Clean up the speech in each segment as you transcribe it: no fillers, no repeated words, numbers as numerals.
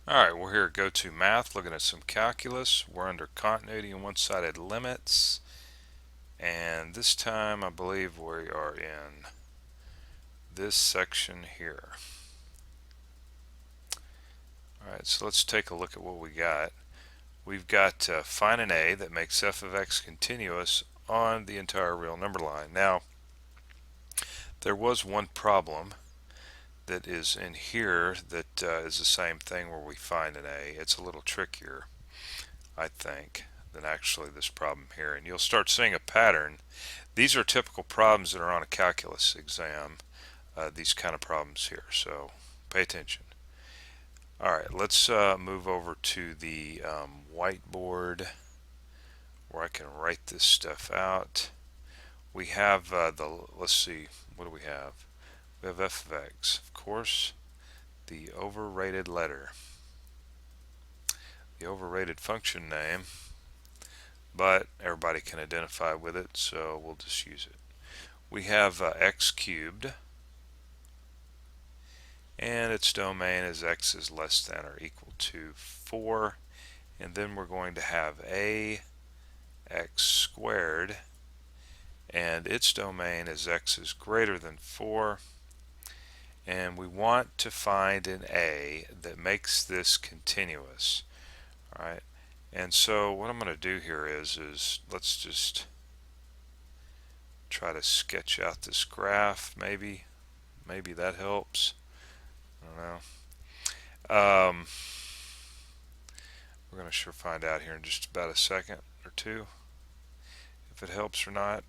Alright, we're here at Go To Math looking at some calculus. We're under continuity and one-sided limits. And this time I believe we are in this section here. Alright, so let's take a look at what we got. We've got find an a that makes f of x continuous on the entire real number line. Now, there was one problem that is in here that is the same thing where we find an a. It's a little trickier, I think, than actually this problem here. And you'll start seeing a pattern. These are typical problems that are on a calculus exam, these kind of problems here. So pay attention. Alright, let's move over to the whiteboard where I can write this stuff out. We have let's see, what do we have? We have f of x, of course, the overrated letter, the overrated function name, but everybody can identify with it, so we'll just use it. We have x cubed, and its domain is x is less than or equal to 4, and then we're going to have a x squared, and its domain is x is greater than 4, and we want to find an a that makes this continuous. Alright, and so what I'm going to do here is let's just try to sketch out this graph. Maybe that helps. I don't know. We're going to sure find out here in just about a second or two if it helps or not.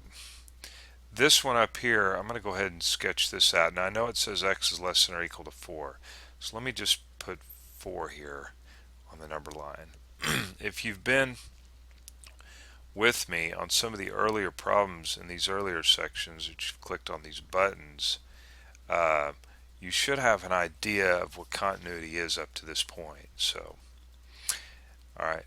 This one up here, I'm going to go ahead and sketch this out. Now I know it says x is less than or equal to 4. So let me just put 4 here on the number line. If you've been with me on some of the earlier problems in these earlier sections that you've clicked on these buttons, you should have an idea of what continuity is up to this point. So, alright.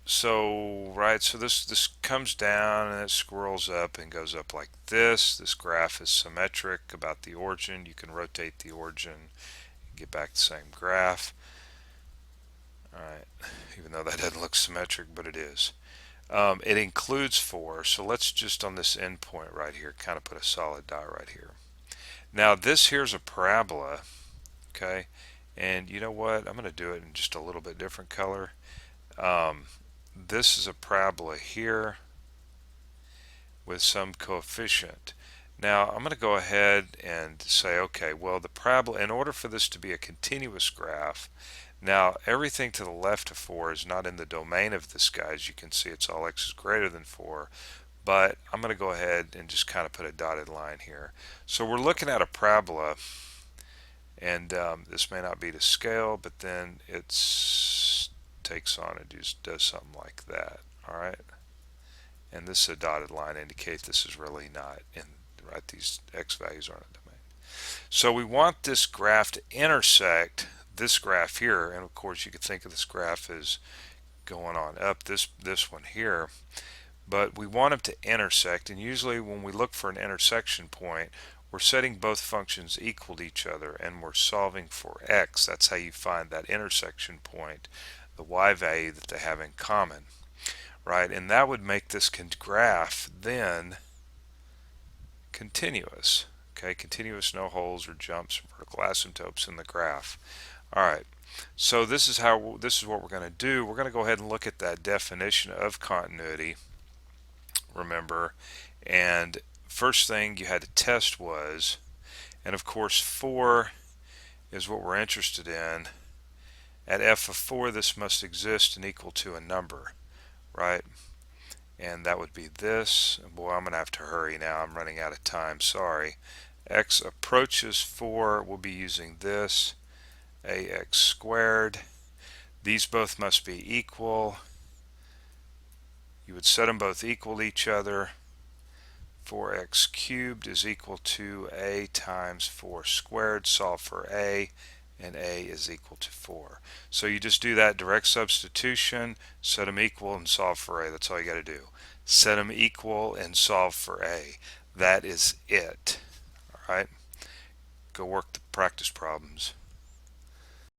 So this comes down and it scrolls up and goes up like this. This graph is symmetric about the origin. You can rotate the origin and get back the same graph. Alright, even though that doesn't look symmetric, but it is. It includes 4, so let's just on this endpoint right here kind of put a solid dot right here. Now this here's a parabola, okay, and you know what, I'm going to do it in just a little bit different color. This is a parabola here with some coefficient. Now I'm going to go ahead and say, okay, well the parabola, in order for this to be a continuous graph, now everything to the left of 4 is not in the domain of this guy. As you can see, it's all x is greater than 4, but I'm going to go ahead and just kind of put a dotted line here. So we're looking at a parabola, and this may not be to scale, but then it takes on and just does something like that. Alright, and this is a dotted line, indicate this is really not in, right, these x values aren't in the domain. So we want this graph to intersect this graph here, and of course you could think of this graph as going on up, this one here, but we want them to intersect, and usually when we look for an intersection point, we're setting both functions equal to each other and we're solving for x. That's how you find that intersection point, the y value that they have in common, right? And that would make this graph then continuous. Okay, continuous, no holes or jumps or vertical asymptotes in the graph. Alright, so this is what we're going to do. We're going to go ahead and look at that definition of continuity, remember, and first thing you had to test was, and of course 4 is what we're interested in. At f of 4 this must exist and equal to a number, right? And that would be this. Boy, I'm going to have to hurry now. I'm running out of time, sorry. X approaches 4, we'll be using this, ax squared. These both must be equal. You would set them both equal to each other. 4x cubed is equal to a times 4 squared. Solve for a, and a is equal to 4. So you just do that direct substitution, set them equal and solve for a. That's all you got to do. Set them equal and solve for a. That is it. Alright, go work the practice problems.